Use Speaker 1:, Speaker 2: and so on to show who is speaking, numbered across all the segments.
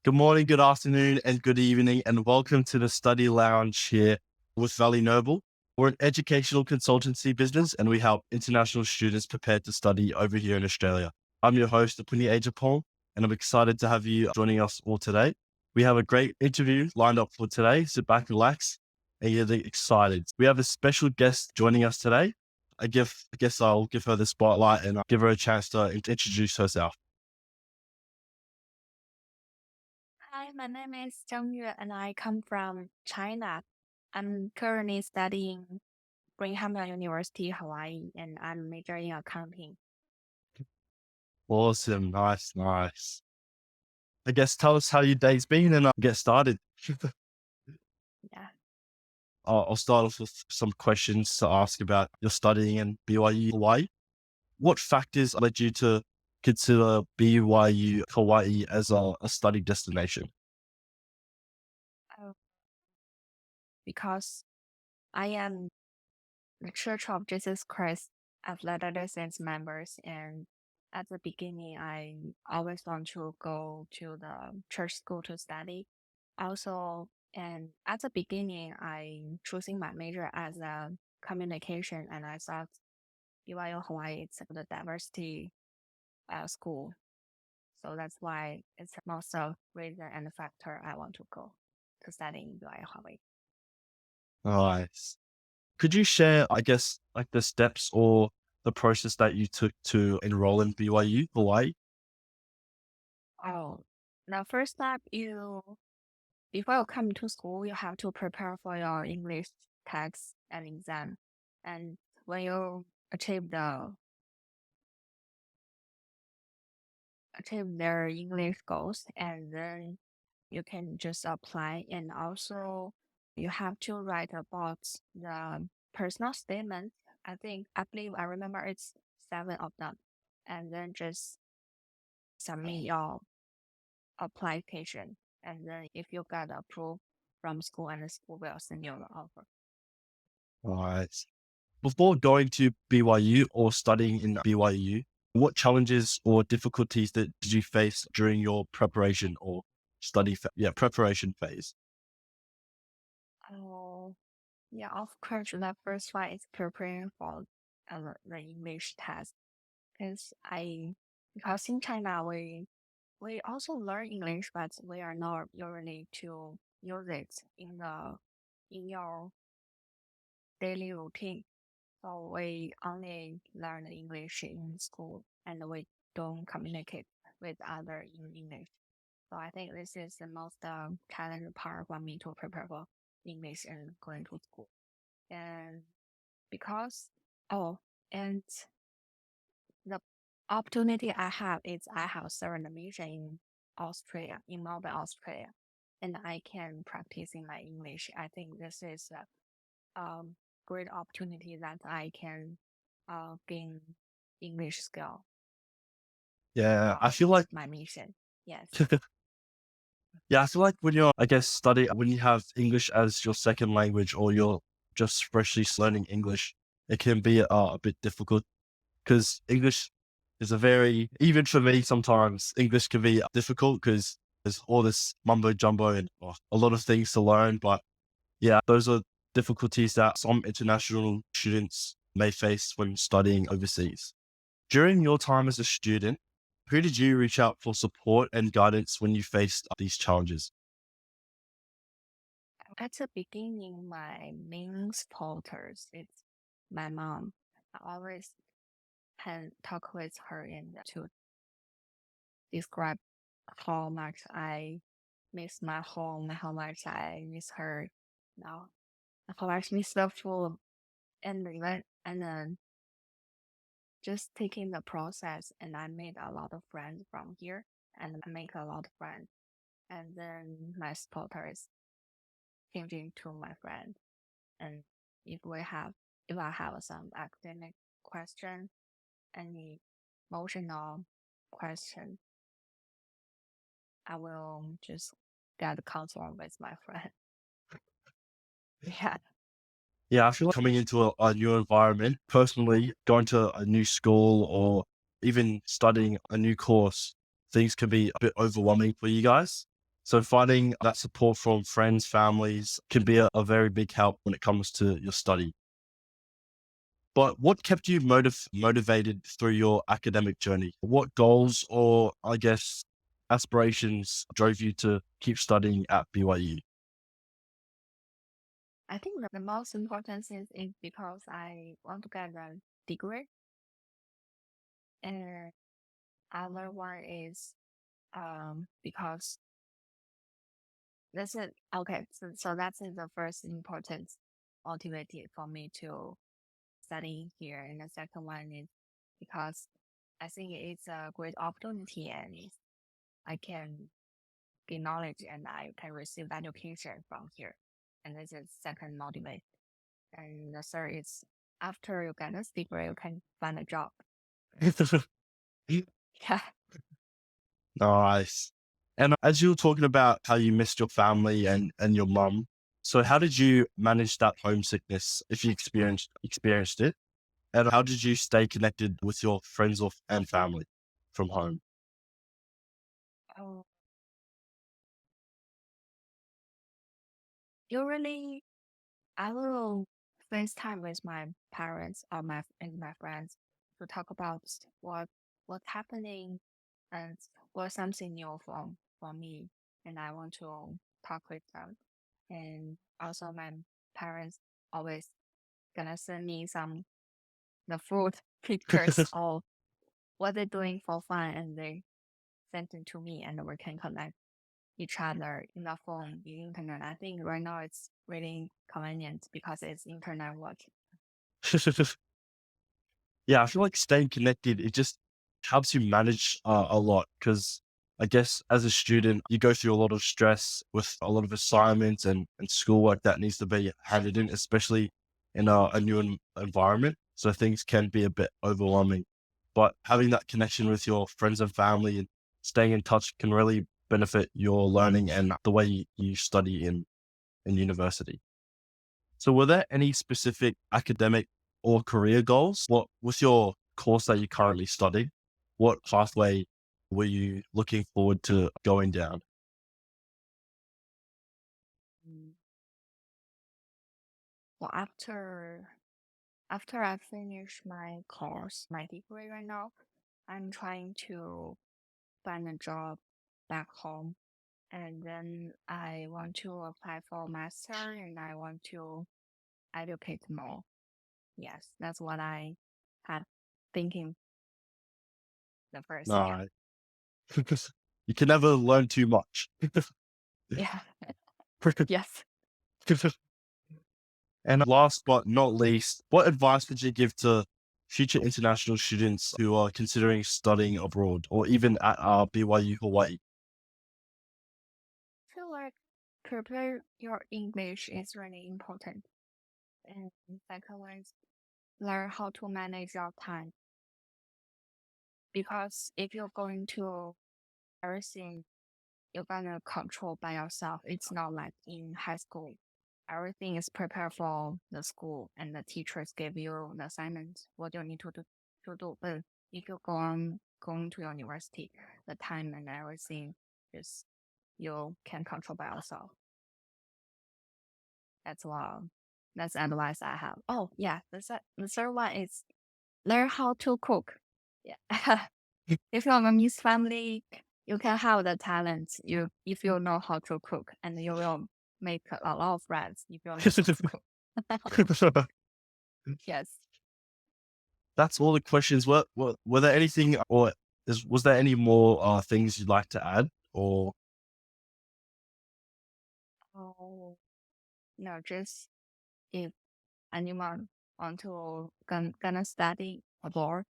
Speaker 1: Good morning, good afternoon, and good evening, and welcome to the Study Lounge here with Valley Noble. We're an educational consultancy business, and we help international students prepare to study over here in Australia. I'm your host, Puni, and I'm excited to have you joining us all today. We have a great interview lined up for today. Sit back, relax, and get excited. We have a special guest joining us today. I guess I'll give her the spotlight and give her a chance to introduce herself.
Speaker 2: Hi, my name is Zhang Yue and I come from China. I'm currently studying Brigham Young University, Hawaii, and I'm majoring in accounting.
Speaker 1: Awesome. Nice, nice. I guess tell us how your day's been and get started.
Speaker 2: Yeah.
Speaker 1: I'll start off with some questions to ask about your studying in BYU Hawaii. What factors led you to consider BYU Hawaii as a study destination?
Speaker 2: Uh, because I am the Church of Jesus Christ of Latter-day Saints members, and at the beginning, I always want to go to the church school to study. Also, and at the beginning, I choosing my major as a communication, and I thought BYU Hawaii it's a good diversity school, so that's why it's most of reason and factor I want to go to study in BYU Hawaii.
Speaker 1: Nice. Could you share, I guess, like the steps or the process that you took to enroll in BYU Hawaii?
Speaker 2: Oh, the first step before you come to school, you have to prepare for your English text and exam. And when you achieve their English goals, and then you can just apply. And also, you have to write about the personal statement. I remember it's 7 of them, and then just submit your application. And then if you got approved from school, and the school will send you the offer.
Speaker 1: Nice. Before going to BYU or studying in BYU, what challenges or difficulties did you face during your preparation or preparation phase?
Speaker 2: Oh, yeah, of course, the first one is preparing for the English test. Because because in China, we also learn English, but we are not usually to use it in your daily routine. So we only learn English in school, and we don't communicate with other in English. So I think this is the most challenging part for me to prepare for English and going to school. And because oh, and the opportunity I have is I have served a mission in Australia, in Melbourne, Australia, and I can practice in my English. I think this is a great opportunity that I can gain English skill
Speaker 1: Yeah, I
Speaker 2: from
Speaker 1: feel like
Speaker 2: my mission. Yes.
Speaker 1: yeah, I feel like when you're, I guess, when you have English as your second language or you're just freshly learning English, it can be a bit difficult because English is even for me, sometimes English can be difficult because there's all this mumbo jumbo and a lot of things to learn. But yeah, those are difficulties that some international students may face when studying overseas. During your time as a student, who did you reach out for support and guidance when you faced these challenges?
Speaker 2: At the beginning, my main supporters is my mom. I always can talk with her and to describe how much I miss my home, how much I miss her now, how much miss the food, and then just taking the process. And I made a lot of friends from here, and I make a lot of friends. And then my supporters changing to my friend. And if we have, if I have some academic question, any emotional question, I will just get counsel with my friend. Yeah.
Speaker 1: Yeah, I feel like coming into a new environment, personally, going to a new school or even studying a new course, things can be a bit overwhelming for you guys. So finding that support from friends, families can be a very big help when it comes to your study. But what kept you motivated through your academic journey? What goals or, I guess, aspirations drove you to keep studying at BYU?
Speaker 2: I think the most important thing is because I want to get a degree, and other one is because that's it. Okay, so that's the first important motivated for me to study here, and the second one is because I think it's a great opportunity, and I can gain knowledge and I can receive education from here, and this is second motivate. And the third is after you get this degree, you can find a job. Yeah.
Speaker 1: Nice. And as you were talking about how you missed your family and your mum, so how did you manage that homesickness if you experienced it? And how did you stay connected with your friends and family from home?
Speaker 2: Oh, usually I will FaceTime with my parents or my friends to talk about what's happening and what's something new for me, and I want to talk with them. And also my parents always gonna send me some the food pictures or what they're doing for fun, and they send it to me, and we can connect each other in the phone, the internet. I think right now it's really convenient because it's internet work.
Speaker 1: Yeah, I feel like staying connected, it just helps you manage a lot because I guess as a student, you go through a lot of stress with a lot of assignments and schoolwork that needs to be handed in, especially in a new environment. So things can be a bit overwhelming. But having that connection with your friends and family and staying in touch can really benefit your learning and the way you study in university. So were there any specific academic or career goals? What with your course that you currently study? What pathway were you looking forward to going down?
Speaker 2: Mm. Well, after I finish my course, my degree right now, I'm trying to find a job back home, and then I want to apply for master, and I want to educate more. Yes, that's what I had thinking the first. Yeah.
Speaker 1: No, you can never learn too much.
Speaker 2: Yeah. Yes.
Speaker 1: And last but not least, what advice would you give to future international students who are considering studying abroad or even at BYU Hawaii?
Speaker 2: I feel like prepare your English is really important. And second one is learn how to manage your time. Because if you're going to everything, you're gonna control by yourself. It's not like in high school. Everything is prepared for the school and the teachers give you the assignments, what you need to do. But if you going to university, the time and everything is you can control by yourself. That's what that's advice I have. Oh yeah, the third one is learn how to cook. Yeah. If you're a Miss family, you can have the talent. You if you know how to cook, and you will make a lot of friends if you know how to cook. Yes.
Speaker 1: That's all the questions. Were there anything, or was there any more things you'd like to add? Or
Speaker 2: Oh no, just if anyone want to gonna study abroad,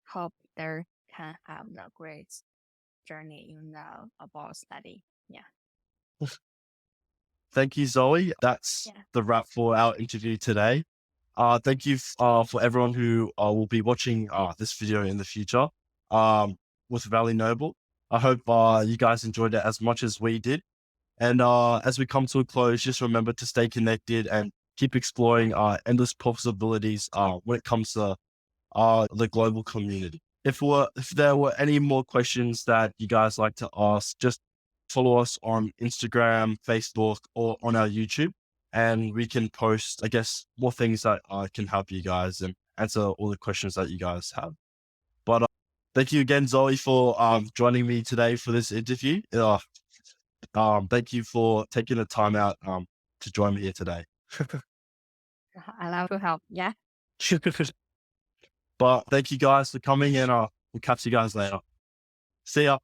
Speaker 2: hope they can have the great journey in the abroad study. Yeah.
Speaker 1: thank you, Zoe. That's
Speaker 2: Yeah.
Speaker 1: the wrap for our interview today. Thank you for everyone who will be watching this video in the future with Valley Noble. I hope you guys enjoyed it as much as we did. And as we come to a close, just remember to stay connected and keep exploring endless possibilities when it comes to the global community. If there were any more questions that you guys like to ask, just follow us on Instagram, Facebook, or on our YouTube. And we can post, I guess, more things that can help you guys and answer all the questions that you guys have. But thank you again, Zoe, for joining me today for this interview. Thank you for taking the time out to join me here today.
Speaker 2: I love to help. Yeah.
Speaker 1: But thank you guys for coming, and we'll catch you guys later. See ya.